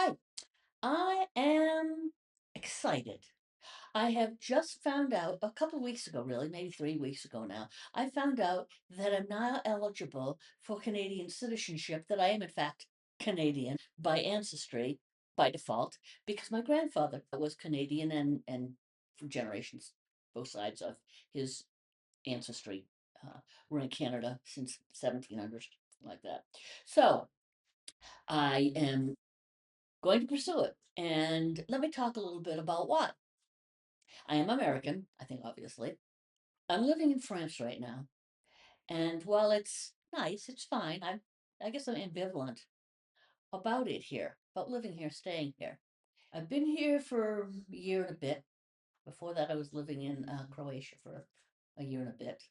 Hi, I am excited. I have just found out a couple of weeks ago, really, maybe 3 weeks ago now. I found out that I'm now eligible for Canadian citizenship, that I am, in fact, Canadian by ancestry, by default, because my grandfather was Canadian and for generations, both sides of his ancestry were in Canada since 1700s, like that. So I am going to pursue it. And let me talk a little bit about why. I am American, I think, obviously. I'm living in France right now. And while it's nice, it's fine. I guess I'm ambivalent about it here, about living here, staying here. I've been here for a year and a bit. Before that, I was living in Croatia for a year and a bit.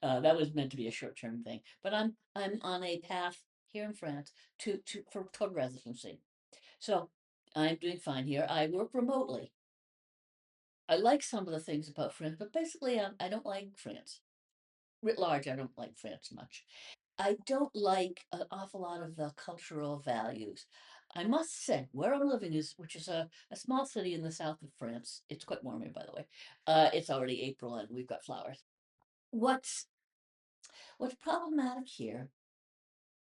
That was meant to be a short-term thing, but I'm on a path here in France to for total residency. So I'm doing fine here. I work remotely. I like some of the things about France, but basically, I don't like France. Writ large, I don't like France much. I don't like an awful lot of the cultural values. I must say, where I'm living is, which is a small city in the south of France. It's quite warm here, by the way. It's already April and we've got flowers. What's what's problematic here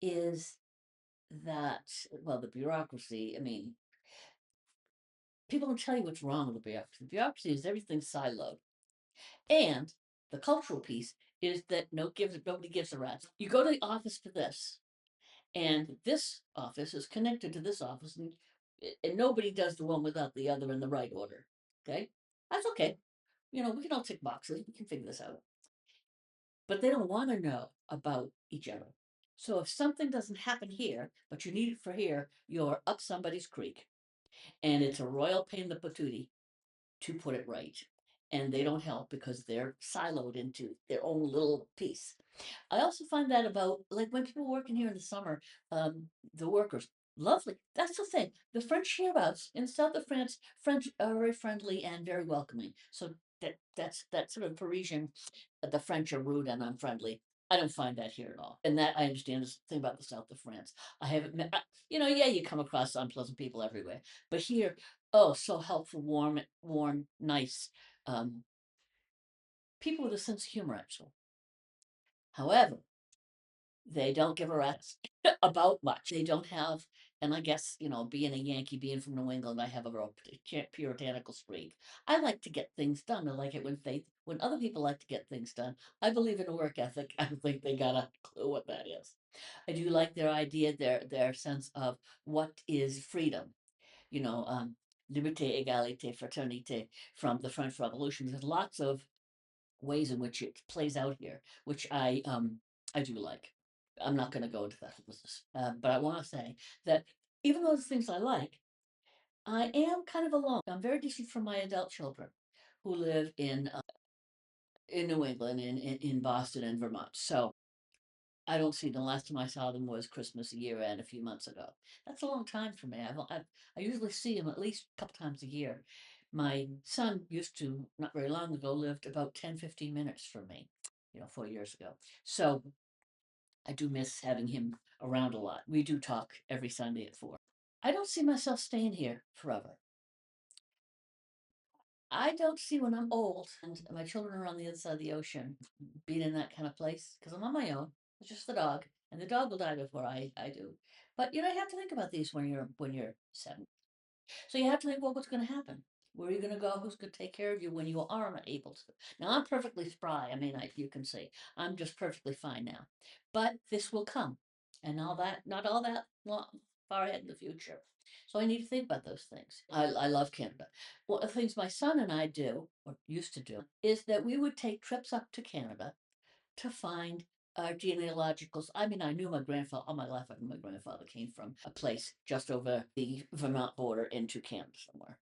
is that, well, the bureaucracy. I mean, people don't tell you what's wrong with the bureaucracy. The bureaucracy is everything siloed. And the cultural piece is that nobody gives a rat's. You go to the office for this, and this office is connected to this office, and nobody does the one without the other in the right order. Okay, that's okay. We can all tick boxes. We can figure this out. But they don't want to know about each other. So if something doesn't happen here, but you need it for here, you're up somebody's creek, and it's a royal pain in the patootie to put it right. And they don't help because they're siloed into their own little piece. I also find that about like when people working here in the summer, the workers, lovely. That's the thing. The French hereabouts in the south of France, French are very friendly and very welcoming. So that's that sort of Parisian, the French are rude and unfriendly. I don't find that here at all. And that I understand is the thing about the south of France. I haven't met, yeah, you come across unpleasant people everywhere. But here, oh, so helpful, warm, nice. Um, People with a sense of humor, actually. However, they don't give a rat's about much. They don't have, and I guess, being a Yankee, being from New England, I have a real puritanical streak. I like to get things done. I like it when other people like to get things done. I believe in a work ethic. I don't think they got a clue what that is. I do like their idea, their sense of what is freedom. You know, liberté, égalité, fraternité from the French Revolution. There's lots of ways in which it plays out here, which I do like. I'm not going to go into that business, but I want to say that even those things I like, I am kind of alone. I'm very distant from my adult children, who live in New England, in Boston and Vermont. So I don't see the last time I saw them was Christmas year end a few months ago. That's a long time for me. I usually see them at least a couple times a year. My son used to, not very long ago, lived about 10, 15 minutes from me, 4 years ago. So I do miss having him around a lot. We do talk every Sunday at 4. I don't see myself staying here forever. I don't see when I'm old and my children are on the other side of the ocean being in that kind of place because I'm on my own. It's just the dog, and the dog will die before I do. But you have to think about these when you're 7. So you have to think, well, what's going to happen? Where are you going to go? Who's going to take care of you when you are not able to? Now I'm perfectly spry. I mean, you can see I'm just perfectly fine now, but this will come, and all that, not all that long, far ahead in the future. So I need to think about those things. I love Canada. One of the things my son and I do, or used to do, is that we would take trips up to Canada to find our genealogicals. I mean, I knew my grandfather all my life. I knew my grandfather came from a place just over the Vermont border into Canada somewhere,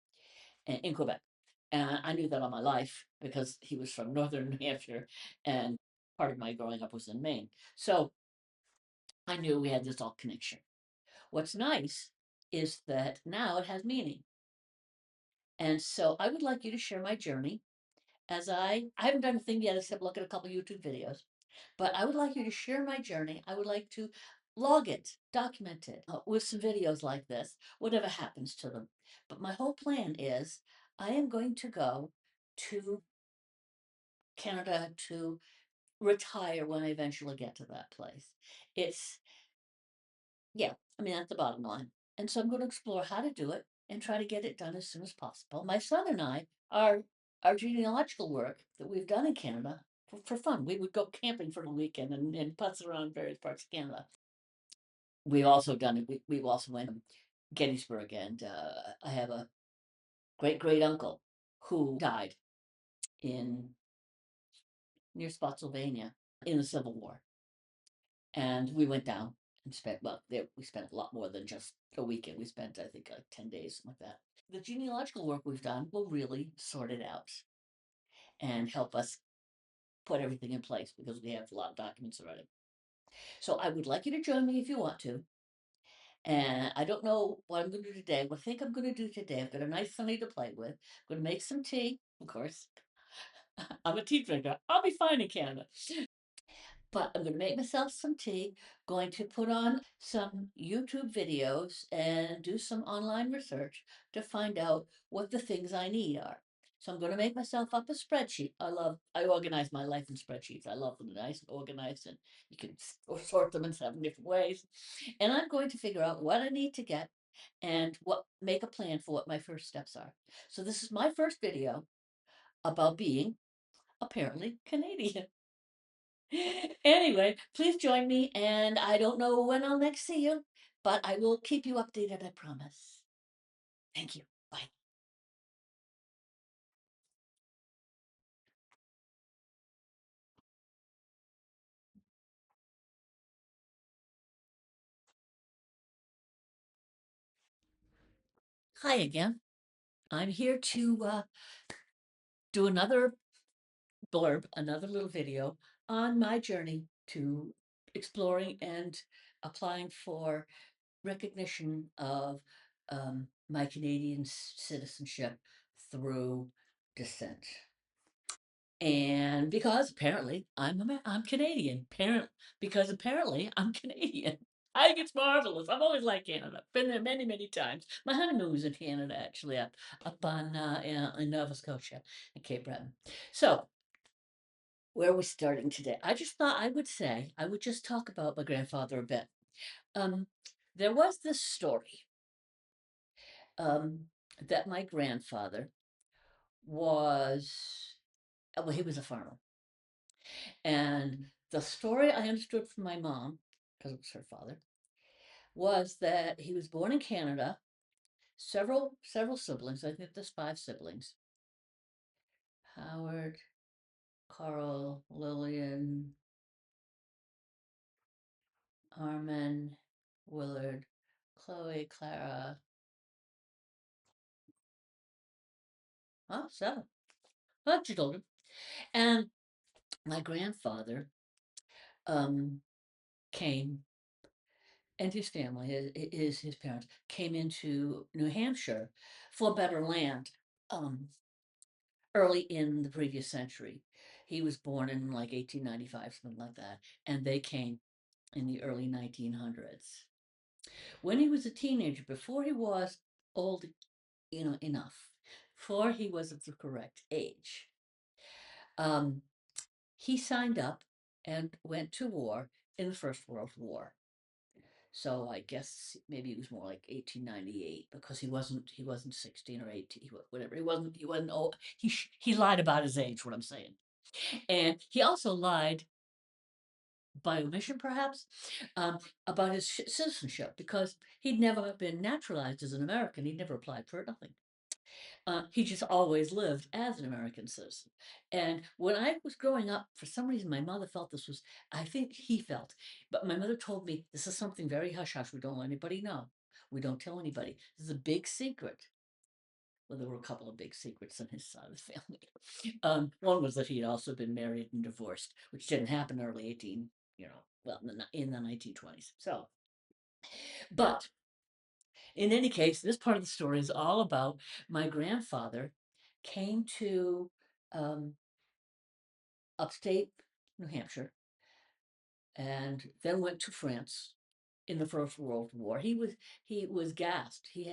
in Quebec. And I knew that all my life because he was from northern New Hampshire, and part of my growing up was in Maine. So I knew we had this all connection. What's nice is that now it has meaning. And so I would like you to share my journey as I haven't done a thing yet except look at a couple YouTube videos. But I would like you to share my journey. I would like to log it, document it with some videos like this, whatever happens to them. But my whole plan is I am going to go to Canada to retire when I eventually get to that place. It's, yeah, I mean, that's the bottom line. And so I'm going to explore how to do it and try to get it done as soon as possible. My son and I are our genealogical work that we've done in Canada for fun. We would go camping for the weekend and putz around various parts of Canada. We've also done it. We've also went to Gettysburg, and I have a great great uncle who died in near Spotsylvania in the Civil War, and we went down and spent well there. We spent a lot more than just a weekend. We spent I think like 10 days, something like that. The genealogical work we've done will really sort it out and help us put everything in place because we have a lot of documents already. So I would like you to join me if you want to. And I don't know what I'm going to do today. What I think I'm going to do today, I've got a nice sunny to play with. I'm going to make some tea, of course. I'm a tea drinker. I'll be fine in Canada. But I'm going to make myself some tea, going to put on some YouTube videos and do some online research to find out what the things I need are. So I'm going to make myself up a spreadsheet. I organize my life in spreadsheets. I love them nice and organized, and you can sort them in 7 different ways. And I'm going to figure out what I need to get and make a plan for what my first steps are. So this is my first video about being apparently Canadian. Anyway, please join me, and I don't know when I'll next see you, but I will keep you updated, I promise. Thank you. Bye. Hi again. I'm here to do another blurb, another little video on my journey to exploring and applying for recognition of my Canadian citizenship through descent. And because apparently I'm Canadian, apparently I'm Canadian. I think it's marvelous. I've always liked Canada. Been there many, many times. My honeymoon was in Canada, actually, up on in Nova Scotia and Cape Breton. So where are we starting today? I just thought I would just talk about my grandfather a bit. Um, there was this story um, that my grandfather was, well, he was a farmer. And the story I understood from my mom, because it was her father, was that he was born in Canada, several siblings. I think there's 5 siblings. Howard, Carl, Lillian, Armin, Willard, Chloe, Clara. Oh, 7. Oh, she told him. And my grandfather um, came, and his family, his parents, came into New Hampshire for better land. Um, Early in the previous century. He was born in like 1895, something like that, and they came in the early 1900s. When he was a teenager, before he was old, enough, before he was of the correct age, um, he signed up and went to war in the First World War. So I guess maybe it was more like 1898 because he wasn't 16 or 18, whatever. He wasn't old. He lied about his age, what I'm saying. And he also lied by omission, perhaps, um, about his citizenship because he'd never been naturalized as an American. He'd never applied for it, nothing. He just always lived as an American citizen. And when I was growing up, for some reason, my mother felt this was, I think he felt, but my mother told me this is something very hush hush. We don't let anybody know. We don't tell anybody. This is a big secret. Well, there were a couple of big secrets in his side of the family. One was that he had also been married and divorced, which didn't happen early 18, well, in the 1920s. So, but in any case, this part of the story is all about my grandfather came to um, upstate New Hampshire and then went to France in the First World War. He was gassed. He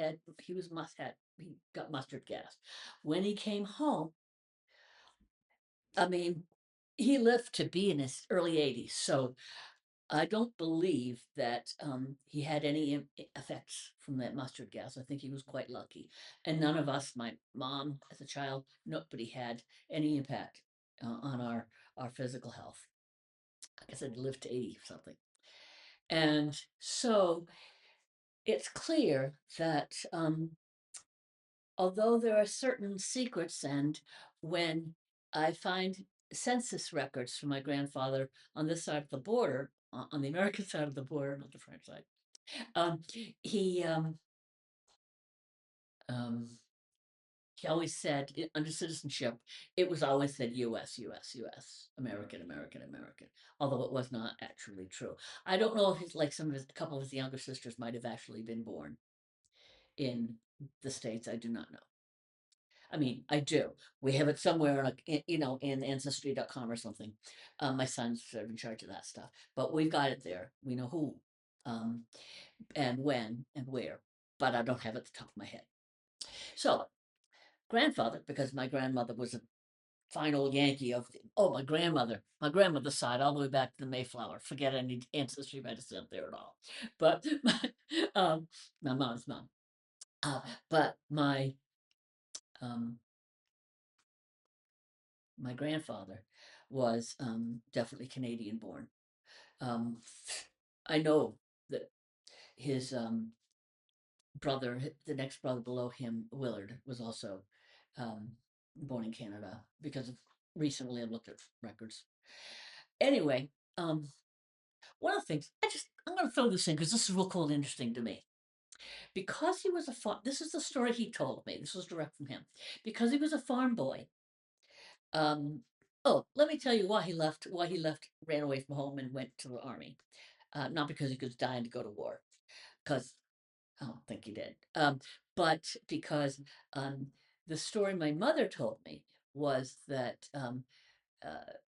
got mustard gas. When he came home, I mean, he lived to be in his early 80s, so I don't believe that he had any effects from that mustard gas. I think he was quite lucky, and none of us, my mom as a child, nobody had any impact on our physical health. Like I said, he lived to 80 something, and so it's clear that although there are certain secrets, and when I find census records from my grandfather on this side of the border, on the American side of the border, not the French side, um, he um, um, he always said under citizenship, it was always said U.S., U.S., U.S., American, American, American, although it was not actually true. I don't know if he's like some of his, a couple of his younger sisters might have actually been born in the States. I do not know. I mean, I do. We have it somewhere, like, in ancestry.com or something. My son's sort of in charge of that stuff, but we've got it there. We know who, um, and when and where, but I don't have it at the top of my head. So, grandfather, because my grandmother was a fine old Yankee my grandmother's side, all the way back to the Mayflower. Forget any ancestry medicine up there at all. But um, my mom's mom. Uh, but um, my grandfather was definitely Canadian born. Um, I know that his brother, the next brother below him, Willard, was also um, born in Canada because of recently I looked at records. Anyway, one of the things I'm going to throw this in because this is real cool and interesting to me. Because he was a farm, this is the story he told me. This was direct from him. Because he was a farm boy, um, oh, let me tell you why he left. Why he left, ran away from home, and went to the army. Not because he was dying to go to war, because I don't think he did. But because um, the story my mother told me was that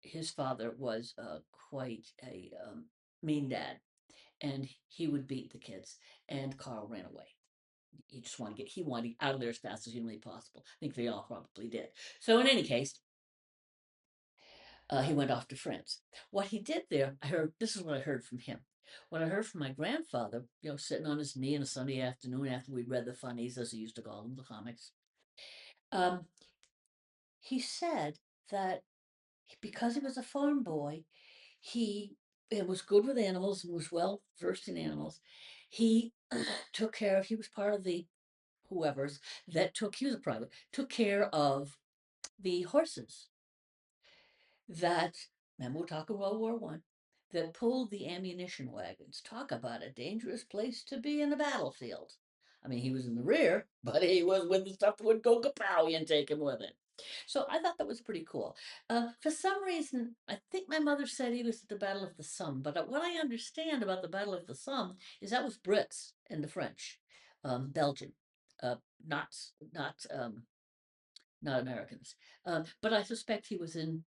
his father was quite a mean dad, and he would beat the kids. And Carl ran away. He wanted out of there as fast as humanly possible. I think they all probably did. So in any case, he went off to France. What he did there, I heard, this is what I heard from him. What I heard from my grandfather, sitting on his knee on a Sunday afternoon after we read the funnies, as he used to call them, the comics, um, he said that because he was a farm boy, he was good with animals and was well versed in animals. He he was part of the whoever's he was a private, took care of the horses that, and we're talking World War I, that pulled the ammunition wagons. Talk about a dangerous place to be in the battlefield. I mean, he was in the rear, but he was when the stuff would go kapow and take him with it. So I thought that was pretty cool. For some reason, I think my mother said he was at the Battle of the Somme, but what I understand about the Battle of the Somme is that was Brits and the French, Belgian, uh, not not not Americans. But I suspect he was in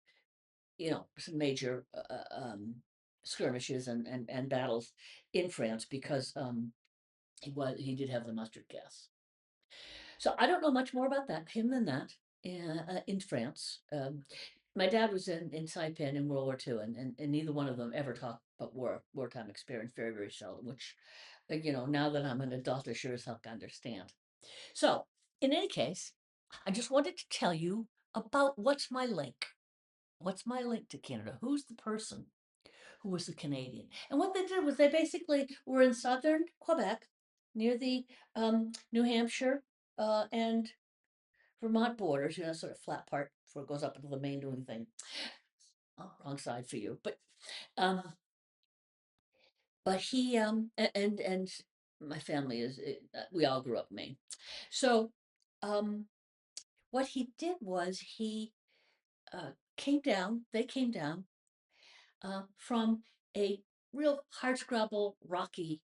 some major skirmishes and battles in France because he did have the mustard gas. So I don't know much more about him than that in France. My dad was in Saipan in World War II, and neither one of them ever talked about wartime experience, very, very seldom, which, now that I'm an adult, I sure as hell can understand. So, in any case, I just wanted to tell you about what's my link. What's my link to Canada? Who's the person who was a Canadian? And what they did was they basically were in southern Quebec, near the New Hampshire and Vermont borders, sort of flat part before it goes up into the Maine doing thing. Oh, wrong side for you. Um, but he and my family we all grew up in Maine. So um, what he did was they came down from a real hardscrabble, rocky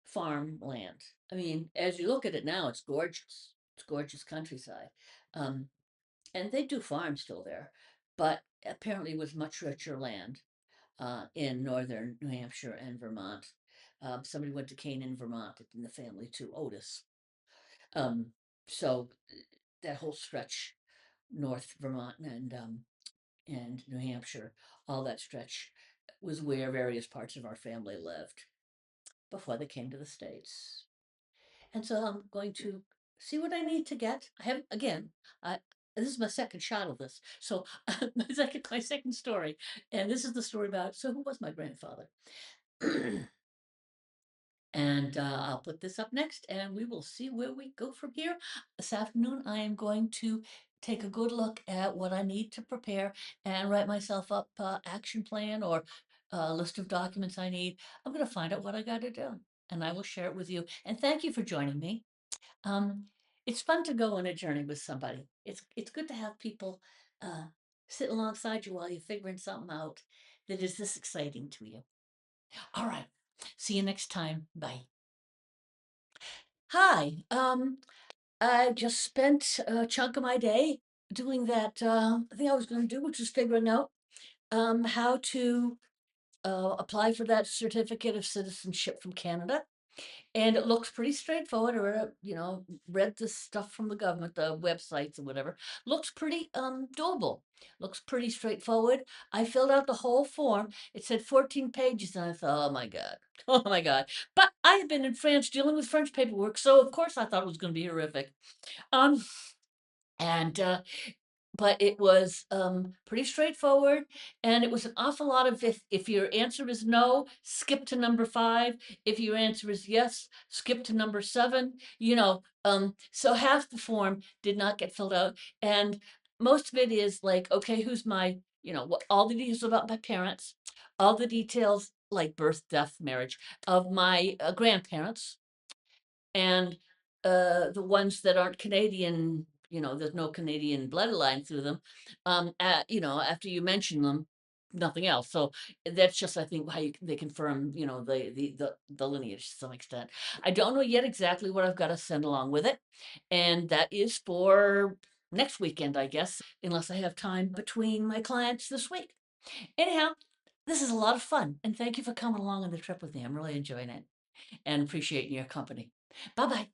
farmland. I mean, as you look at it now, it's gorgeous. It's gorgeous countryside. Um, and they do farm still there, but apparently with much richer land in northern New Hampshire and Vermont. Somebody went to Canaan, Vermont in the family too, Otis. Um, so that whole stretch, North Vermont and New Hampshire, all that stretch was where various parts of our family lived before they came to the States. And so I'm going to see what I need to get. I have again, I this is my second shot of this. So my second story. And this is the story about so who was my grandfather? And I'll put this up next and we will see where we go from here. This afternoon, I am going to take a good look at what I need to prepare and write myself up action plan or a list of documents I need. I'm going to find out what I got to do and I will share it with you. And thank you for joining me. Um, it's fun to go on a journey with somebody. It's good to have people uh, sit alongside you while you're figuring something out that is this exciting to you. All right. See you next time. Bye. Hi. I just spent a chunk of my day doing that thing I was going to do, which is figuring out how to apply for that certificate of citizenship from Canada. And it looks pretty straightforward. I read, read the stuff from the government, the websites or whatever. Looks pretty doable. Looks pretty straightforward. I filled out the whole form. It said 14 pages, and I thought, oh my God. Oh my God. But I had been in France dealing with French paperwork, so of course I thought it was going to be horrific. Um, and but it was pretty straightforward, and it was an awful lot of if your answer is no, skip to number 5. If your answer is yes, skip to number 7. So half the form did not get filled out, and most of it is like, okay, who's my, what all the details about my parents, all the details like birth, death, marriage of my grandparents, and the ones that aren't Canadian, there's no Canadian bloodline through them. After you mention them, nothing else. So that's just, I think, how they confirm, the lineage to some extent. I don't know yet exactly what I've got to send along with it, and that is for next weekend, I guess, unless I have time between my clients this week. Anyhow, this is a lot of fun, and thank you for coming along on the trip with me. I'm really enjoying it and appreciating your company. Bye bye.